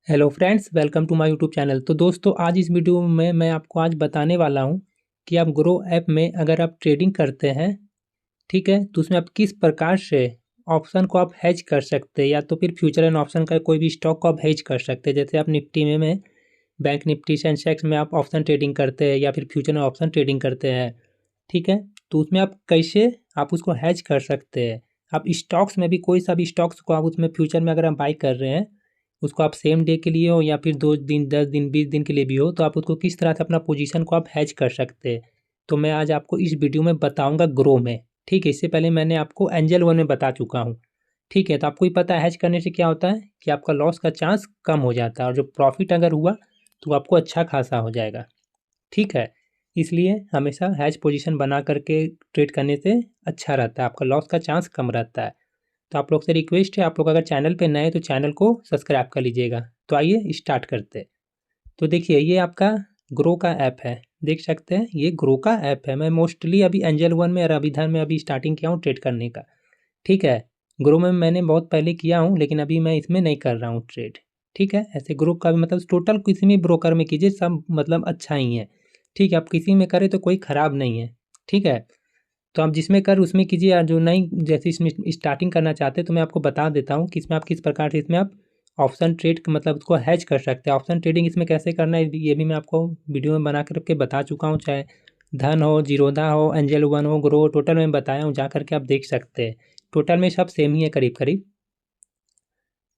Hello friends, welcome to my YouTube channel. तो दोस्तों, आज इस वीडियो में मैं आपको आज बताने वाला हूं कि आप ग्रो ऐप में अगर आप ट्रेडिंग करते हैं, ठीक है, तो उसमें आप किस प्रकार से ऑप्शन को आप हेज कर सकते हैं, या तो फिर फ्यूचर एंड ऑप्शन का कोई भी स्टॉक को आप हेज कर सकते हैं। जैसे आप निफ्टी में बैंक निफ्टी सेंसेक्स में आप ऑप्शन ट्रेडिंग करते हैं या फिर फ्यूचर में ऑप्शन ट्रेडिंग करते हैं, ठीक है। तो उसमें आप कैसे आप उसको हेज कर सकते हैं। आप स्टॉक्स में भी कोई सा भी स्टॉक्स को आप उसमें फ्यूचर में अगर आप बाई कर रहे हैं, उसको आप सेम डे के लिए हो या फिर 2 दिन 10 दिन 20 दिन के लिए भी हो, तो आप उसको किस तरह से अपना पोजीशन को आप हैज कर सकते हैं। तो मैं आज आपको इस वीडियो में बताऊंगा ग्रो में, ठीक है। इससे पहले मैंने आपको एंजल वन में बता चुका हूँ, ठीक है। तो आपको ही पता है हैज करने से क्या होता है कि आपका लॉस का चांस कम हो जाता है, और जो प्रॉफिट अगर हुआ तो आपको अच्छा खासा हो जाएगा, ठीक है। इसलिए हमेशा हैज पोजीशन बना करके ट्रेड करने से अच्छा रहता है, आपका लॉस का चांस कम रहता है। तो आप लोग से रिक्वेस्ट है, आप लोग अगर चैनल पे नए तो चैनल को सब्सक्राइब कर लीजिएगा। तो आइए स्टार्ट करते हैं। तो देखिए, ये आपका ग्रो का ऐप है, देख सकते हैं ये ग्रो का ऐप है। मैं मोस्टली अभी एंजल वन में और अभिधन में अभी स्टार्टिंग किया हूँ ट्रेड करने का, ठीक है। ग्रो में मैंने बहुत पहले किया हूँ, लेकिन अभी मैं इसमें नहीं कर रहा हूँ ट्रेड, ठीक है। ऐसे ग्रुप का भी मतलब टोटल किसी भी ब्रोकर में कीजिए, सब मतलब अच्छा ही है, ठीक है। आप किसी में करें तो कोई ख़राब नहीं है, ठीक है। तो आप जिसमें कर उसमें कीजिए, या जो नहीं जैसे इसमें स्टार्टिंग करना चाहते हैं तो मैं आपको बता देता हूँ कि इसमें आप किस प्रकार से इसमें आप ऑप्शन ट्रेड मतलब उसको हैज कर सकते हैं। ऑप्शन ट्रेडिंग इसमें कैसे करना है ये भी मैं आपको वीडियो में बना करके बता चुका हूँ, चाहे धन हो, जीरोधा हो, एंजल वन हो, ग्रो, टोटल में बताया हूँ, जा करके आप देख सकते हैं। टोटल में सब सेम ही है करीब करीब।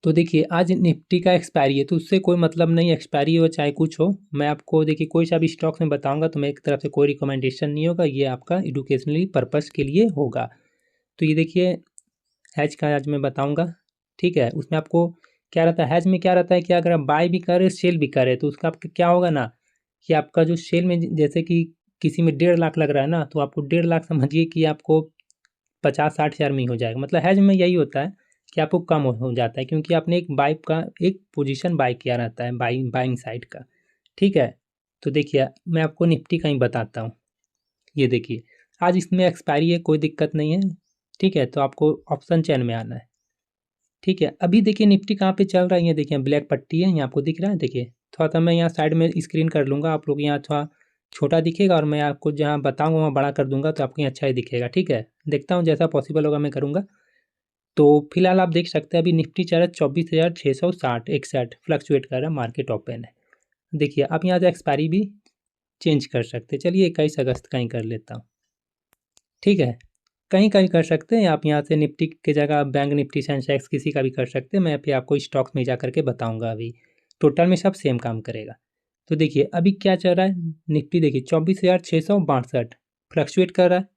तो देखिए, आज निफ्टी का एक्सपायरी है तो उससे कोई मतलब नहीं, एक्सपायरी हो चाहे कुछ हो। मैं आपको देखिए कोई सा भी स्टॉक्स में बताऊंगा तो मेरी तरफ से कोई रिकमेंडेशन नहीं होगा, ये आपका एडुकेशनली पर्पस के लिए होगा। तो ये देखिए, हैज का आज मैं बताऊंगा, ठीक है। उसमें आपको क्या रहता है, हैज में क्या रहता है कि अगर आप बाय भी करें सेल भी करें तो उसका आपका क्या होगा ना, कि आपका जो सेल में जैसे कि किसी में 1.5 लाख लग रहा है ना, तो आपको 1.5 लाख समझिए कि आपको 50-60 हज़ार में ही हो जाएगा। मतलब हैज में यही होता है कि आपको कम हो जाता है, क्योंकि आपने एक बाई का एक पोजीशन बाई किया रहता है, बाइंग साइड का, ठीक है। तो देखिए, मैं आपको निफ्टी का ही बताता हूँ। ये देखिए, आज इसमें एक्सपायरी है, कोई दिक्कत नहीं है, ठीक है। तो आपको ऑप्शन चेन में आना है, ठीक है। अभी देखिए निफ्टी कहाँ पे चल रहा है, ये देखिए ब्लैक पट्टी है, ये आपको दिख रहा है। देखिए थोड़ा सा मैं यहाँ साइड में स्क्रीन कर लूँगा, आप लोग यहाँ थोड़ा छोटा दिखेगा, और मैं आपको जहाँ बताऊँगा वहाँ बड़ा कर दूंगा, तो आपको यहाँ अच्छा ही दिखेगा, ठीक है। देखता हूँ जैसा पॉसिबल होगा मैं करूँगा। तो फिलहाल आप देख सकते हैं अभी निफ्टी चल रहा है 24,660 61 फ्लक्चुएट कर रहा है, मार्केट ओपन है। देखिए आप यहाँ से एक्सपायरी भी चेंज कर सकते हैं। चलिए 21 अगस्त का ही कर लेता हूँ, ठीक है। कहीं कहीं कर सकते हैं आप, यहाँ से निफ्टी की जगह बैंक निफ्टी सेंसेक्स किसी का भी कर सकते हैं। मैं फिर आपको स्टॉक्स में जा करके बताऊंगा। अभी टोटल में सब सेम काम करेगा। तो देखिए अभी क्या चल रहा है, निफ्टी देखिए 24,662 फ्लक्चुएट कर रहा है।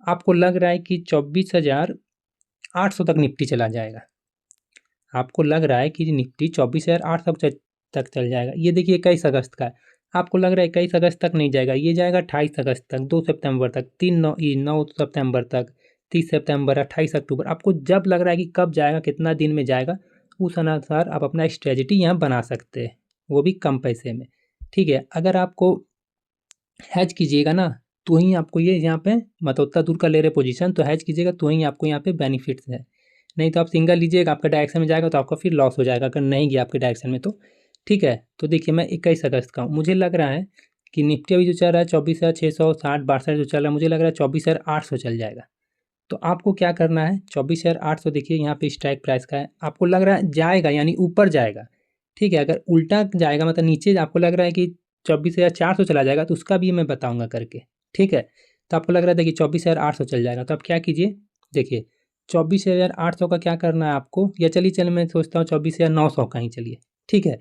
आपको लग रहा है कि 24,800 तक निफ्टी चला जाएगा। आपको लग रहा है कि निफ्टी 24,800 तक चल जाएगा। ये देखिए 21 अगस्त का है, आपको लग रहा है 21 अगस्त तक नहीं जाएगा, ये जाएगा 28 अगस्त तक, 2 सितंबर तक, 9 सितंबर तक, 30 सितंबर, 28 अक्टूबर। आपको जब लग रहा है कि कब जाएगा, कितना दिन में जाएगा, उस अनुसार आप अपना स्ट्रेटजी यहाँ बना सकते हैं, वो भी कम पैसे में, ठीक है। अगर आपको हैज कीजिएगा ना, तो ही आपको ये यहाँ पे मतलब उतना दूर का ले रहे पोजीशन, तो हैज कीजिएगा तो ही आपको यहाँ पे बेनिफिट्स है। नहीं तो आप सिंगल लीजिएगा, आपका डायरेक्शन में जाएगा तो आपका फिर लॉस हो जाएगा अगर नहीं गया आपके डायरेक्शन में, तो ठीक है। तो देखिए मैं 21 अगस्त का हूँ, मुझे लग रहा है कि निफ्टी अभी जो चल रहा है 24,660 62 जो चल रहा है, मुझे लग रहा है 24,800 चल जाएगा। तो आपको क्या करना है, 24,800 देखिए यहाँ पे स्ट्राइक प्राइस का है, आपको लग रहा है जाएगा यानी ऊपर जाएगा, ठीक है। अगर उल्टा जाएगा मतलब नीचे आपको लग रहा है कि 24,400 चला जाएगा, तो उसका भी मैं बताऊंगा करके, ठीक है। तो आपको लग रहा है देखिए 24,800 चल जाएगा, तो आप क्या कीजिए, देखिए 24,800 का क्या करना है आपको, या चलिए मैं सोचता हूँ 24,900 का ही चलिए, ठीक है।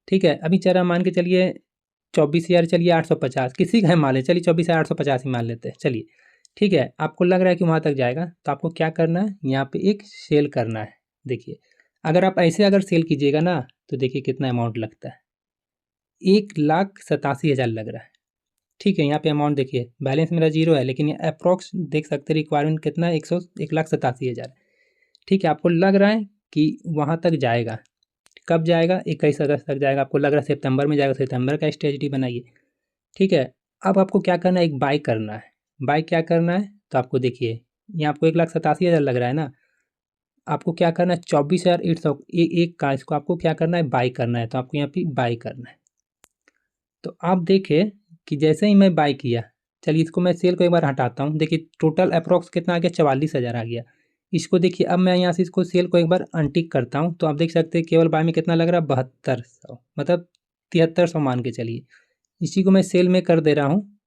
ठीक है, अभी चरा मान के चलिए 24,000, चलिए 850 किसी का है मान ले, चलिए 24,850 ही मान लेते हैं, चलिए ठीक है। आपको लग रहा है कि वहाँ तक जाएगा, तो आपको क्या करना है, यहाँ पे एक सेल करना है। देखिए अगर आप ऐसे अगर सेल कीजिएगा ना, तो देखिए कितना अमाउंट लगता है, 1,87,000 लग रहा है, ठीक है। यहाँ पे अमाउंट देखिए, बैलेंस मेरा जीरो है, लेकिन ये अप्रॉक्स देख सकते हैं रिक्वायरमेंट कितना है, 1,87,000, ठीक है। आपको लग रहा है कि वहाँ तक जाएगा, कब जाएगा, 21 अगस्त तक जाएगा। आपको लग रहा है सितंबर में जाएगा, सितंबर का स्ट्रेटजी बनाइए, ठीक है। अब आपको क्या करना है, एक बाई करना है। बाई क्या करना है, तो आपको देखिए यहाँ आपको 1,87,000 लग रहा है ना, आपको क्या करना है 24,800 एक का इसको आपको क्या करना है बाई करना है। तो आपको यहाँ पे बाई करना है। तो आप देखें कि जैसे ही मैं बाई किया, चलिए इसको मैं सेल को एक बार हटाता हूँ। देखिए टोटल अप्रॉक्स कितना आ गया 44,000 आ गया। इसको देखिए अब मैं यहाँ से इसको सेल को एक बार अनटिक करता हूँ। तो आप देख सकते हैं केवल बाई में कितना लग रहा है 7200, मतलब 7300 मान के चलिए। इसी को मैं सेल में कर दे रहा हूँ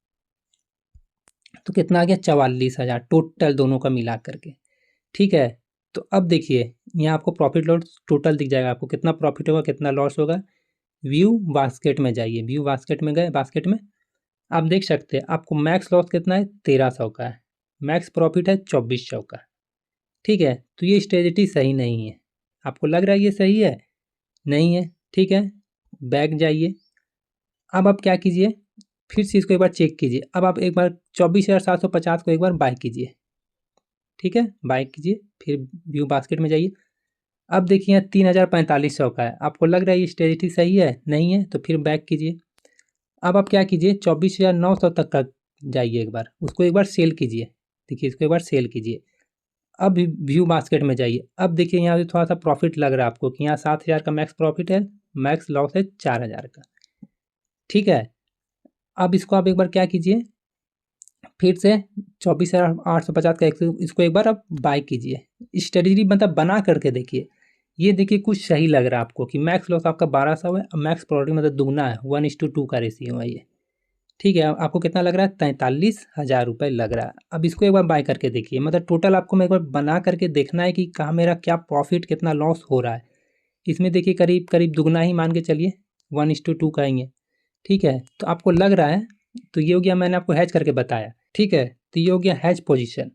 तो कितना आ गया 44,000 टोटल दोनों का मिला करके। ठीक है, तो अब देखिए यहाँ आपको प्रॉफिट लॉस टोटल दिख जाएगा, आपको कितना प्रॉफिट होगा कितना लॉस होगा। व्यू बास्केट में जाइए, व्यू बास्केट में गए, बास्केट में आप देख सकते हैं आपको मैक्स लॉस कितना है 1300 का है, मैक्स प्रॉफिट है 2400 का। ठीक है, तो ये स्ट्रेटजी सही नहीं है। आपको लग रहा है ये सही है, नहीं है। ठीक है, बैक जाइए। अब आप क्या कीजिए, फिर से इसको एक बार चेक कीजिए। अब आप एक बार 24,750 को एक बार बाय कीजिए। ठीक है, बाय कीजिए, फिर व्यू बास्केट में जाइए। अब देखिए यहाँ 3,4500 का है, आपको लग रहा है ये स्ट्रेटजी सही है, नहीं है, तो फिर बैक कीजिए। अब आप क्या कीजिए 24,900 तक का जाइए, एक बार उसको एक बार सेल कीजिए। देखिए इसको एक बार सेल कीजिए। अब व्यू बास्केट में जाइए। अब देखिए यहाँ से थोड़ा सा प्रॉफिट लग रहा है आपको कि यहाँ 7,000 का मैक्स प्रॉफिट है, मैक्स लॉस है 4,000 का। ठीक है, अब इसको आप एक बार क्या कीजिए, फिर से 24,850 का इसको एक बार आप बाय कीजिए। स्ट्रेटजी मतलब बना करके देखिए। ये देखिए कुछ सही लग रहा है आपको कि मैक्स लॉस आपका 1200 है, मैक्स प्रॉफिट मतलब दुगना है, 1:2 का रेशियो है ये। ठीक है, आपको कितना लग रहा है 43,000 रुपये लग रहा है। अब इसको एक बार बाय करके देखिए, मतलब टोटल आपको मैं एक बार बना करके देखना है कि कहाँ मेरा क्या प्रॉफिट कितना लॉस हो रहा है। इसमें देखिए करीब करीब दुगना ही मान के चलिए, 1:2 का ही है। ठीक है, तो आपको लग रहा है, तो ये हो गया मैंने आपको हैच करके बताया। ठीक है, तो ये हो गया हैच पोजीशन।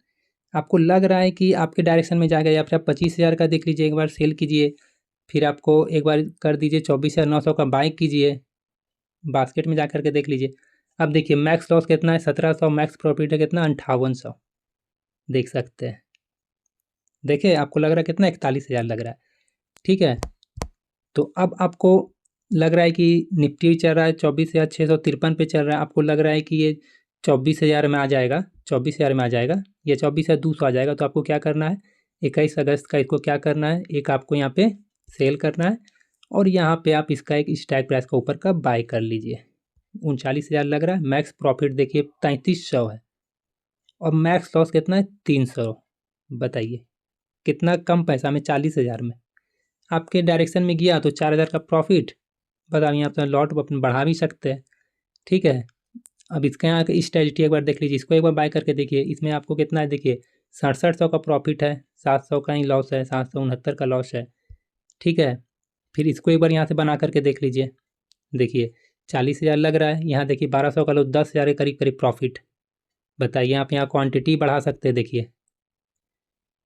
आपको लग रहा है कि आपके डायरेक्शन में जाएगा, या फिर आप 25,000 का देख लीजिए, एक बार सेल कीजिए। फिर आपको एक बार कर दीजिए 24,900 का बाय कीजिए, बास्केट में जा करके देख लीजिए। अब देखिए मैक्स लॉस कितना है 1700, मैक्स प्रॉफिट है कितना 5800, देख सकते हैं। देखिए आपको लग रहा है कितना 41,000 लग रहा है। ठीक है, तो अब आपको लग रहा है कि निफ्टी चल रहा है 24,653 पे चल रहा है, आपको लग रहा है कि ये 24,000 में आ जाएगा, 24,000 में आ जाएगा, ये 24,200 आ जाएगा। तो आपको क्या करना है 21 अगस्त का इसको क्या करना है, एक आपको यहाँ पे सेल करना है, और यहाँ पे आप इसका एक स्ट्राइक प्राइस का ऊपर का बाय कर लीजिए। 39,000 लग रहा है, मैक्स प्रॉफिट देखिए 3300 है, और मैक्स लॉस कितना है 300। बताइए कितना कम पैसा में 40,000 में आपके डायरेक्शन में गया तो 4,000 का प्रॉफिट। बताओ यहाँ अपना लॉट अपन बढ़ा भी सकते हैं। ठीक है, अब इसके यहाँ की स्ट्रेटजी एक बार देख लीजिए, इसको एक बार बाय करके देखिए। इसमें आपको कितना है देखिए 6700 का प्रॉफिट है, 700 का ही लॉस है, 769 का लॉस है। ठीक है, फिर इसको एक बार यहाँ से बना करके देख लीजिए। देखिए 40,000 लग रहा है, यहाँ देखिए 1200 का लॉस, 10,000 के करीब करीब प्रॉफिट। बताइए आप यहाँ क्वांटिटी बढ़ा सकते हैं। देखिए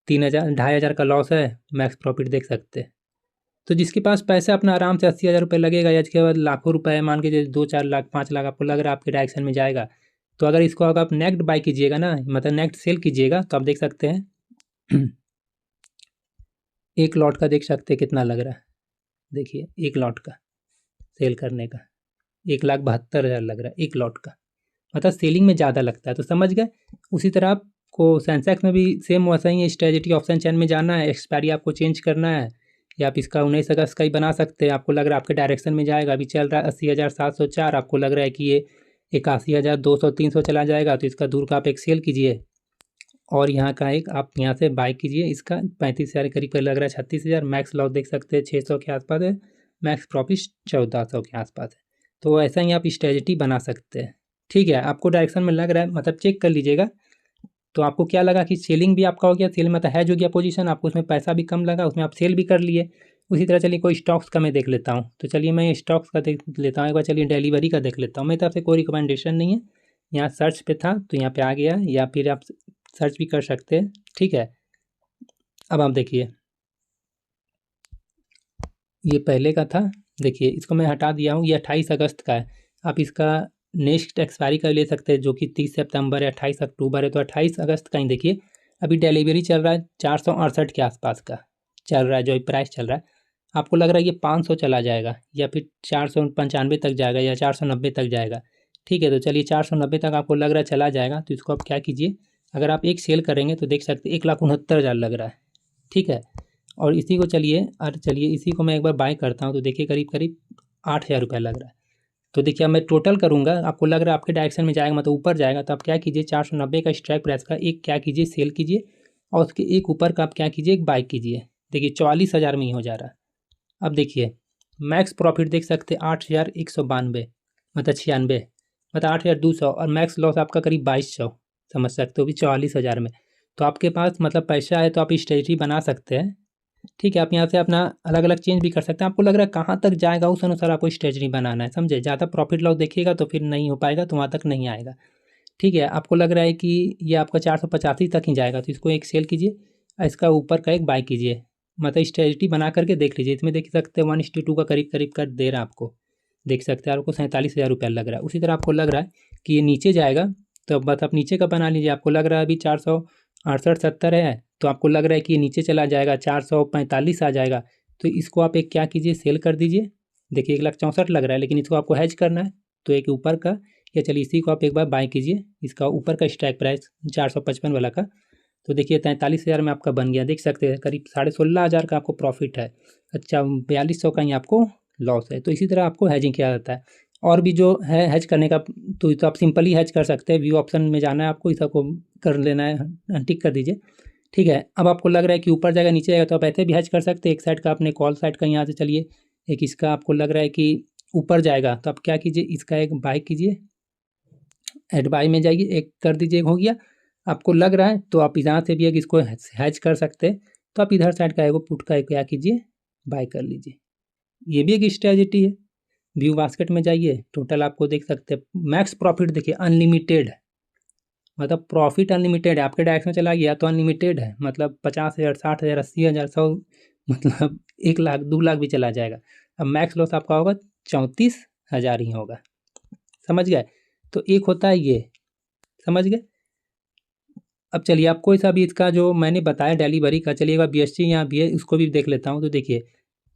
3,000 2,500 का लॉस है, मैक्स प्रॉफिट देख सकते हैं। तो जिसके पास पैसा अपना आराम से 80,000 रुपये लगेगा, या इसके बाद लाखों रुपए है, मान के 2-4 लाख 5 लाख आपको लग रहा है आपके डायरेक्शन में जाएगा, तो अगर इसको अगर आप नेक्स्ट बाय कीजिएगा ना, मतलब नेक्स्ट सेल कीजिएगा, तो आप देख सकते हैं एक लॉट का देख सकते हैं कितना लग रहा है। देखिए एक लॉट का सेल करने का 1,72,000 लग रहा है एक लॉट का, मतलब सेलिंग में ज़्यादा लगता है। तो समझ गए। उसी तरह आपको सेंसेक्स में भी सेम वैसा ही है स्ट्रेटजी, ऑप्शन चैन में जाना है, एक्सपायरी आपको चेंज करना है, या आप इसका 19 अगस्त का ही बना सकते हैं। आपको लग रहा है आपके डायरेक्शन में जाएगा, अभी चल रहा है 80,704, आपको लग रहा है कि ये 81,200-300 चला जाएगा, तो इसका दूर का आप एक सेल कीजिए, और यहाँ का एक आप यहाँ से बाय कीजिए। इसका 35,000 के करीब लग रहा है, 36,000 मैक्स लॉस देख सकते हैं 600 के आसपास है, मैक्स प्रॉफिट 1400 के आसपास है। तो ऐसा ही आप स्ट्रेटजी बना सकते हैं। ठीक है, आपको डायरेक्शन में लग रहा है, मतलब चेक कर लीजिएगा। तो आपको क्या लगा कि सेलिंग भी आपका हो गया, सेल मतलब है जो गया पोजीशन, आपको उसमें पैसा भी कम लगा, उसमें आप सेल भी कर लिए। उसी तरह चलिए कोई स्टॉक्स का मैं देख लेता हूँ। तो चलिए मैं स्टॉक्स का देख लेता हूँ एक बार। चलिए डिलीवरी का देख लेता हूँ। मेरी तरफ से कोई रिकमेंडेशन नहीं है, यहाँ सर्च पे था तो यहाँ पे आ गया, या फिर आप सर्च भी कर सकते हैं। ठीक है, अब आप देखिए ये पहले का था, देखिए इसको मैं हटा दिया हूँ, ये 28 अगस्त का है। आप इसका नेक्स्ट एक्सपायरी का ले सकते हैं, जो कि 30 सितंबर है, 28 अक्टूबर है, तो 28 अगस्त का ही देखिए। अभी डिलीवरी चल रहा है 468 के आसपास का चल रहा है, जो प्राइस चल रहा है। आपको लग रहा है ये 500 चला जाएगा, या फिर 495 तक जाएगा, या 490 तक जाएगा। ठीक है, तो चलिए 490 तक आपको लग रहा है चला जाएगा, तो इसको आप क्या कीजिए, अगर आप एक सेल करेंगे तो देख सकते 1,69,000 लग रहा है। ठीक है, और इसी को चलिए इसी को मैं एक बार बाय करता हूँ। तो देखिए करीब करीब 8,000 रुपये लग रहा है। तो देखिए अब मैं टोटल करूँगा, आपको लग रहा है आपके डायरेक्शन में जाएगा मतलब ऊपर जाएगा, तो आप क्या कीजिए 490 का स्ट्राइक प्राइस का एक क्या कीजिए सेल कीजिए, और उसके एक ऊपर का आप क्या कीजिए एक बाय कीजिए। देखिए 44,000 में ही हो जा रहा है। अब देखिए मैक्स प्रॉफिट देख सकते हैं 8,192 मतलब 96 मतलब 8,200, और मैक्स लॉस आपका करीब 2,200, समझ सकते हो भी 44,000 में। तो आपके पास मतलब पैसा है तो आप स्ट्रेटजी बना सकते हैं। ठीक है, आप यहाँ से अपना अलग अलग चेंज भी कर सकते हैं। आपको लग रहा है कहाँ तक जाएगा उस अनुसार आपको स्ट्रेटजी बनाना है, समझे। ज़्यादा प्रॉफिट लॉस देखिएगा तो फिर नहीं हो पाएगा, तो वहाँ तक नहीं आएगा। ठीक है, आपको लग रहा है कि ये आपका 485 तक ही जाएगा, तो इसको एक सेल कीजिए, इसका ऊपर का एक बाय कीजिए, मतलब स्ट्रेटजी बना करके देख लीजिए। इसमें देख सकते हैं 1:2 का करीब करीब कर दे रहा है आपको, देख सकते हैं आपको 47,000 रुपया लग रहा है। उसी तरह आपको लग रहा है कि ये नीचे जाएगा, तो बस आप नीचे का बना लीजिए। आपको लग रहा है अभी 468-70 है, तो आपको लग रहा है कि ये नीचे चला जाएगा 445 आ जाएगा, तो इसको आप एक क्या कीजिए सेल कर दीजिए। देखिए 1,64,00,000 लग रहा है, लेकिन इसको आपको हैज करना है, तो एक ऊपर का या चलिए इसी को आप एक बार बाय कीजिए, इसका ऊपर का स्ट्राइक प्राइस 455 वाला का। तो देखिए 43,000 में आपका बन गया, देख सकते हैं करीब 16,500 का आपको प्रॉफिट है। अच्छा 4,200 का ही आपको लॉस है। तो इसी तरह आपको हैजिंग किया जाता है। और भी जो है हैज करने का, तो आप सिंपली हैज कर सकते हैं। व्यू ऑप्शन में जाना है आपको, इस को कर लेना है, टिक कर दीजिए। ठीक है, अब आपको लग रहा है कि ऊपर जाएगा नीचे जाएगा, तो आप ऐसे भी हैज कर सकते हैं। एक साइड का अपने कॉल साइड का यहाँ से चलिए, एक इसका आपको लग रहा है कि ऊपर जाएगा, तो आप क्या कीजिए इसका एक बाय कीजिए, एड बाय में जाइए, एक कर दीजिए, एक हो गया। आपको लग रहा है तो आप यहाँ से भी एक इसको हैज कर सकते हैं, तो आप इधर साइड का एगो पुट का एक क्या कीजिए बाय कर लीजिए। ये भी एक स्ट्रेटजी है। व्यू बास्केट में जाइए, टोटल आपको देख सकते हैं मैक्स प्रॉफिट देखिए अनलिमिटेड है, मतलब प्रॉफिट अनलिमिटेड है। आपके डायरेक्शन में चला गया तो अनलिमिटेड है, मतलब 50,000 60,000 80,000 100, मतलब 1,00,000 2,00,000 भी चला जाएगा। अब मैक्स लॉस आपका होगा 34,000 ही होगा, समझ गए। तो एक होता है ये, समझ गए। अब चलिए आप कोई सा भी इसका जो मैंने बताया डिलीवरी का, चलिए एक बार BST यहाँ भी है, उसको भी देख लेता हूँ। तो देखिए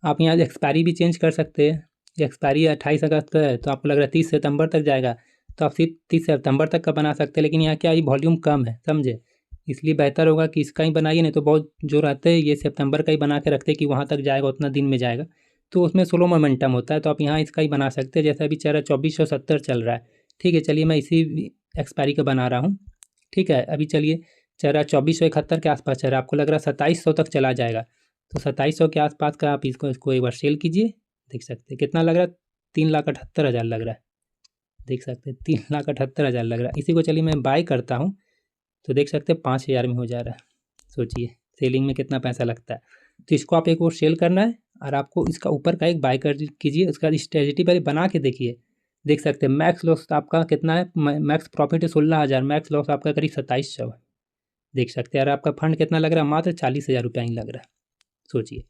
आप यहाँ एक्सपायरी भी चेंज कर सकते हैं। एक्सपायरी 28 अगस्त का है, तो आपको लग रहा है 30 सितंबर तक जाएगा, तो आप सिर्फ 30 सितंबर तक का बना सकते हैं। लेकिन यहाँ क्या ये वॉल्यूम कम है, समझे, इसलिए बेहतर होगा कि इसका ही बनाइए। नहीं तो बहुत जो रहते हैं ये सितंबर का ही बना के रखते हैं कि वहाँ तक जाएगा उतना दिन में जाएगा, तो उसमें स्लो मोमेंटम होता है। तो आप यहाँ इसका ही बना सकते हैं, जैसे अभी चल रहा है 2470 चल रहा है। ठीक है, चलिए मैं इसी एक्सपायरी का बना रहा हूँ। ठीक है, अभी चलिए चल रहा है 2471 के आसपास चल रहा है, आपको लग रहा है 2700 तक चला जाएगा, तो 2700 के आसपास का आप इसको एक बार सेल कीजिए। देख सकते हैं कितना लग रहा है, 3,78,000 लग रहा है, देख सकते हैं 3,78,000 लग रहा है। इसी को चलिए मैं बाय करता हूँ, तो देख सकते हैं 5,000 में हो जा रहा है। सोचिए सेलिंग में कितना पैसा लगता है। तो इसको आप एक और सेल करना है, और आपको इसका ऊपर का एक बाय कर कीजिए। उसका स्ट्रेटजी पहले बना के देखिए, देख सकते हैं मैक्स लॉस आपका कितना है, मैक्स प्रॉफिट है 16,000, मैक्स लॉस आपका करीब 2700 है, देख सकते हैं। और आपका फंड कितना लग रहा है, मात्र 40,000 रुपया ही लग रहा है, सोचिए।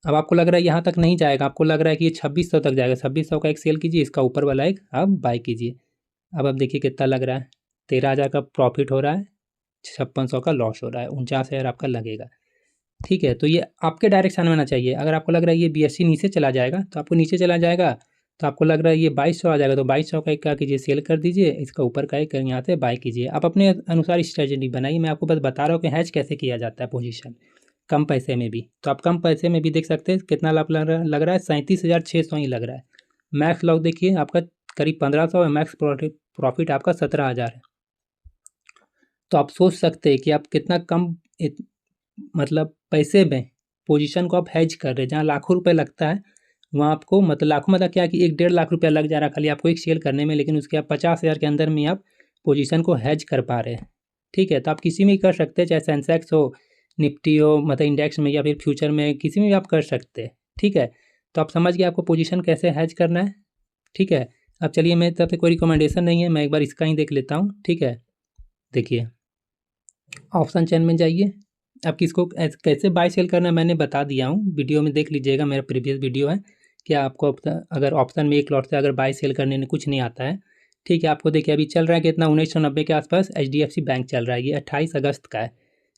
अब आपको लग रहा है यहाँ तक नहीं जाएगा, आपको लग रहा है कि ये 2600 तक जाएगा, 2600 का एक सेल कीजिए, इसका ऊपर वाला एक आप बाय कीजिए। अब आप देखिए कितना लग रहा है, 13,000 का प्रॉफिट हो रहा है, 5600 का लॉस हो रहा है, 49,000 आपका लगेगा। ठीक है, तो ये आपके डायरेक्शन में आना चाहिए। अगर आपको लग रहा है ये BSC नीचे चला जाएगा, तो आपको नीचे चला जाएगा, तो आपको लग रहा है ये 2200 आ जाएगा, तो 2200 का एक क्या कीजिए सेल कर दीजिए, इसका ऊपर का एक यहाँ से बाय कीजिए। आप अपने अनुसार स्ट्रेटजी बनाइए, मैं आपको बस बता रहा हूँ कि हैज कैसे किया जाता है पोजीशन कम पैसे में भी। तो आप कम पैसे में भी देख सकते हैं कितना लाभ लग रहा है 37,600 ही लग रहा है। मैक्स लॉस देखिए आपका करीब 1,500 है, मैक्स प्रॉफिट आपका 17,000 है। तो आप सोच सकते हैं कि आप कितना कम मतलब पैसे में पोजीशन को आप हैज कर रहे हैं। जहाँ लाखों रुपए लगता है वहाँ आपको मतलब लाखों मतलब क्या कि 1-1.5 लाख रुपया लग जा रहा है खाली आपको एक सेल करने में, लेकिन उसके आप 50,000 के अंदर में आप पोजीशन को हैज कर पा रहे हैं। ठीक है, तो आप किसी में ही कर सकते हैं, चाहे सेंसेक्स हो, निफ्टी हो, मतलब इंडेक्स में, या फिर फ्यूचर में, किसी में भी आप कर सकते हैं। ठीक है, तो आप समझ गए आपको पोजीशन कैसे हैज करना है। ठीक है, अब चलिए मेरी तरफ से कोई रिकमेंडेशन नहीं है, मैं एक बार इसका ही देख लेता हूँ। ठीक है, देखिए ऑप्शन चेन में जाइए, आप किसको कैसे बाय सेल करना है मैंने बता दिया हूँ, वीडियो में देख लीजिएगा, मेरा प्रीवियस वीडियो है। क्या आपको अगर ऑप्शन में एक लॉट से अगर बाय सेल करने में कुछ नहीं आता है। ठीक है, आपको देखिए अभी चल रहा है कितना 1990 के आसपास HDFC बैंक चल रहा है, ये 28 अगस्त का है।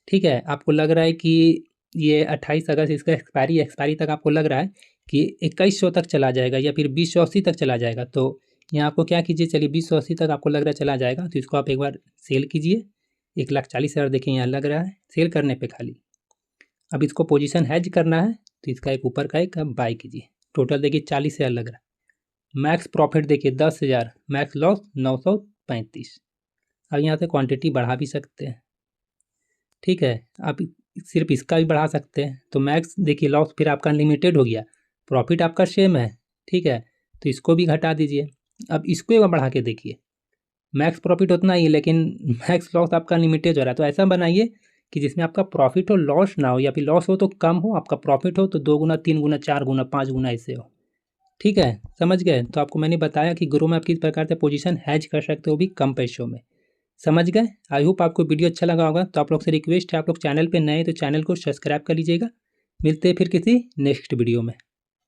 ठीक है, आपको लग रहा है कि ये 28 अगस्त इसका एक्सपायरी तक आपको लग रहा है कि 2,100 तक चला जाएगा, या फिर 2,080 तक चला जाएगा। तो यहाँ आपको क्या कीजिए, चलिए 2,080 तक आपको लग रहा है चला जाएगा, तो इसको आप एक बार सेल कीजिए। 1,40,000 देखिए यहाँ लग रहा है सेल करने पे खाली। अब इसको पोजीशन हैज करना है तो इसका एक ऊपर का एक बाय कीजिए। टोटल देखिए 40,000 लग रहा है। मैक्स प्रॉफिट देखिए 10,000, मैक्स लॉस 935। अब यहाँ से क्वांटिटी बढ़ा भी सकते हैं, ठीक है। आप सिर्फ इसका भी बढ़ा सकते हैं। तो मैक्स देखिए लॉस फिर आपका अनलिमिटेड हो गया, प्रॉफिट आपका सेम है, ठीक है। तो इसको भी घटा दीजिए। अब इसको एक बार बढ़ा के देखिए, मैक्स प्रॉफिट उतना ही है लेकिन मैक्स लॉस आपका अनलिमिटेड हो रहा है। तो ऐसा बनाइए कि जिसमें आपका प्रॉफिट हो लॉस ना हो, या फिर लॉस हो तो कम हो, आपका प्रॉफिट हो तो 2 गुना 3 गुना 4 गुना 5 गुना ऐसे हो, ठीक है। समझ गए? तो आपको मैंने बताया कि ग्रो में आप किस प्रकार से पोजीशन हैज कर सकते हो, भी कम पैसों में। समझ गए? आई होप आपको वीडियो अच्छा लगा होगा। तो आप लोग से रिक्वेस्ट है, आप लोग चैनल पे नए तो चैनल को सब्सक्राइब कर लीजिएगा। मिलते हैं फिर किसी नेक्स्ट वीडियो में।